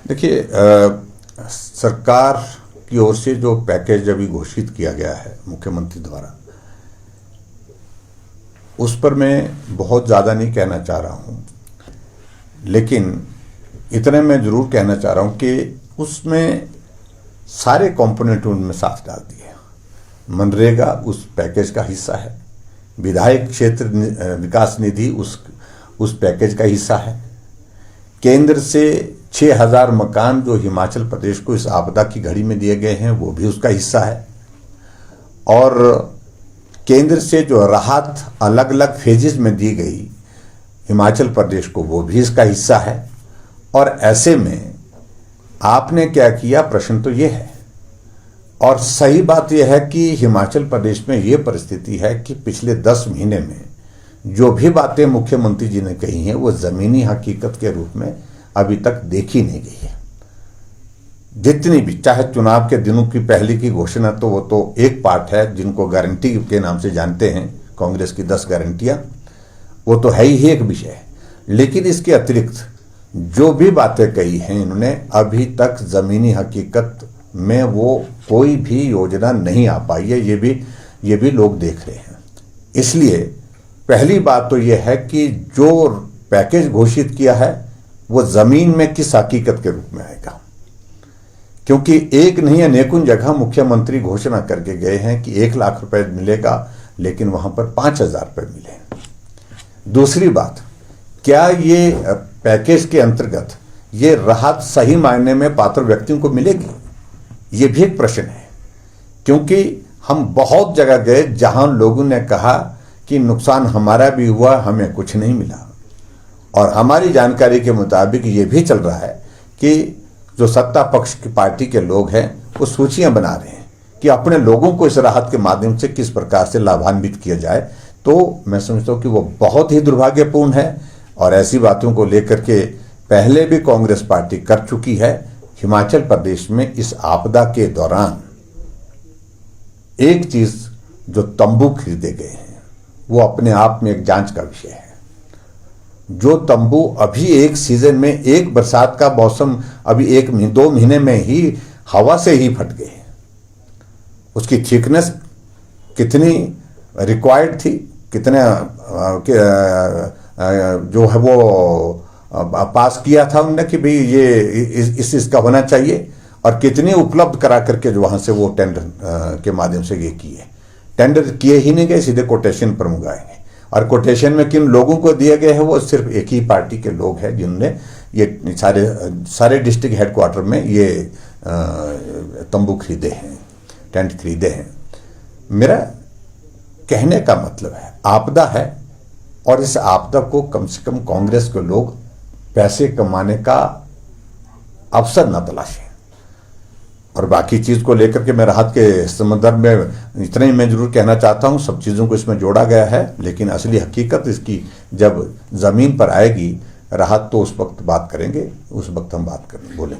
देखिए, सरकार की ओर से जो पैकेज अभी घोषित किया गया है मुख्यमंत्री द्वारा, उस पर मैं बहुत ज़्यादा नहीं कहना चाह रहा हूँ, लेकिन इतने मैं ज़रूर कहना चाह रहा हूँ कि उसमें सारे कंपोनेंट उनमें साथ डाल दिए। मनरेगा उस पैकेज का हिस्सा है, विधायक क्षेत्र विकास निधि उस पैकेज का हिस्सा है, केंद्र से 6000 मकान जो हिमाचल प्रदेश को इस आपदा की घड़ी में दिए गए हैं वो भी उसका हिस्सा है, और केंद्र से जो राहत अलग अलग फेजेस में दी गई हिमाचल प्रदेश को वो भी इसका हिस्सा है। और ऐसे में आपने क्या किया, प्रश्न तो ये है। और सही बात यह है कि हिमाचल प्रदेश में ये परिस्थिति है कि पिछले 10 महीने में जो भी बातें मुख्यमंत्री जी ने कही हैं वो जमीनी हकीकत के रूप में अभी तक देखी नहीं गई है। जितनी भी, चाहे चुनाव के दिनों की पहले की घोषणा, तो वो तो एक पार्ट है जिनको गारंटी के नाम से जानते हैं, कांग्रेस की 10 गारंटियां, वो तो है ही एक विषय। लेकिन इसके अतिरिक्त जो भी बातें कही हैं इन्होंने, अभी तक जमीनी हकीकत में वो कोई भी योजना नहीं आ पाई है। ये भी लोग देख रहे हैं। इसलिए पहली बात तो ये है कि जो पैकेज घोषित किया है वो जमीन में किस हकीकत के रूप में आएगा, क्योंकि एक नहीं अनेकों जगह मुख्यमंत्री घोषणा करके गए हैं कि 1 लाख रुपए मिलेगा, लेकिन वहां पर 5000 रुपए मिले। दूसरी बात, क्या ये पैकेज के अंतर्गत ये राहत सही मायने में पात्र व्यक्तियों को मिलेगी, ये भी एक प्रश्न है। क्योंकि हम बहुत जगह गए जहां लोगों ने कहा कि नुकसान हमारा भी हुआ, हमें कुछ नहीं मिला। और हमारी जानकारी के मुताबिक ये भी चल रहा है कि जो सत्ता पक्ष की पार्टी के लोग हैं वो सूचियां बना रहे हैं कि अपने लोगों को इस राहत के माध्यम से किस प्रकार से लाभान्वित किया जाए। तो मैं समझता हूं कि वो बहुत ही दुर्भाग्यपूर्ण है, और ऐसी बातों को लेकर के पहले भी कांग्रेस पार्टी कर चुकी है। हिमाचल प्रदेश में इस आपदा के दौरान एक चीज, जो तंबू खरीदे गए हैं, वो अपने आप में एक जांच का विषय है। जो तंबू अभी एक सीजन में, एक बरसात का मौसम अभी 1-2 महीने में ही हवा से ही फट गए, उसकी थिकनेस कितनी रिक्वायर्ड थी, कितने जो है वो पास किया था उनने कि भाई ये इस इसका होना चाहिए, और कितनी उपलब्ध करा करके जो वहां से वो टेंडर के माध्यम से ये किए। टेंडर किए ही नहीं गए, सीधे कोटेशन पर मंगाएंगे। और कोटेशन में किन लोगों को दिए गए हैं, वो सिर्फ एक ही पार्टी के लोग हैं जिन्होंने ये सारे डिस्ट्रिक्ट हेडक्वार्टर में ये तंबू खरीदे हैं, टेंट खरीदे हैं। मेरा कहने का मतलब है, आपदा है, और इस आपदा को कम से कम कांग्रेस के लोग पैसे कमाने का अवसर न तलाशें। और बाकी चीज को लेकर के मैं राहत के संदर्भ में इतना ही मैं जरूर कहना चाहता हूं, सब चीजों को इसमें जोड़ा गया है, लेकिन असली हकीकत इसकी जब जमीन पर आएगी राहत, तो उस वक्त बात करेंगे, उस वक्त हम बात करेंगे, बोले।